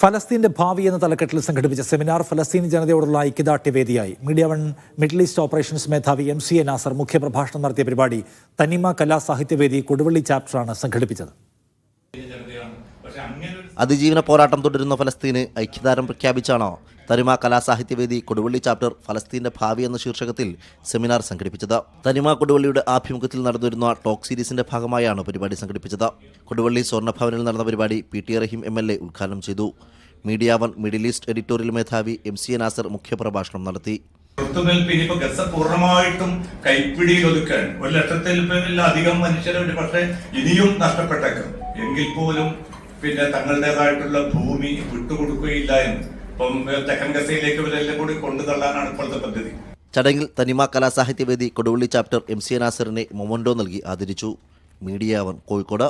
ഫലസ്തീന്റെ ഭാവി എന്ന തലക്കെട്ടിൽ സംഘടിപ്പിച്ച സെമിനാർ ഫലസ്തീനി ജനതയോടുള്ള ഐക്യദാർഢ്യവേദിയായി. Media one middle east operations മേധാവി MCA നാസർ മുഖ്യപ്രഭാഷണം നടത്തിയ പരിപാടി തനിമ കലാ സാഹിത്യവേദി കൊടുവള്ളി ചാപ്റ്ററാണ് സംഘടിപ്പിച്ചത്. അതിജീവന പോരാട്ടം തുടരുന്ന ഫലസ്തീന് ഐക്യദാർഢ്യം പ്രഖ്യാപിച്ചാണ് തനിമ കലാസാഹിത്യവേദി കൊടുവള്ളി ചാപ്റ്റർ ഫലസ്തീന്റെ ഭാവി എന്ന ശീർഷകത്തിൽ സെമിനാർ സംഘടിപ്പിച്ചത്. തനിമ കൊടുവള്ളിയുടെ ആഭിമുഖ്യത്തിൽ നടന്നിരുന്ന ടോക്ക് സീരീസിന്റെ ഭാഗമായാണ് പരിപാടി സംഘടിപ്പിച്ചത്. കൊടുവള്ളി സ്വർണ്ണഭവനിൽ നടന്ന പരിപാടി PT റഹീം MLA ഉദ്ഘാടനം ചെയ്തു. Media one middle east editorial മേധാവി MCA നാസർ മുഖ്യപ്രഭാഷണം നടത്തി. പൂർണ്ണമായിട്ടും കൈപ്പിടിയിൽ ഒതുക്കാൻ 1,00,000-ൽ മനുഷ്യരെ പക്ഷേ ഇനിയും നഷ്ടപ്പെട്ടേക്കും. എങ്കിൽ പോലും തങ്ങളുടേതായിട്ടുള്ള ഭൂമി വിട്ടുകൊടുക്കുകയില്ല എന്ന് ഇപ്പം തെക്കൻ ഗസയിലേക്ക് ഇവരെല്ലാം കൂടി കൊണ്ടുതള്ളാനാണ് ഇപ്പോഴത്തെ പദ്ധതി. ചടങ്ങിൽ തനിമ Kalasahithyavedi Koduvally chapter MCA നാസറിനെ memento നൽകി ആദരിച്ചു. Media one Kozhikode.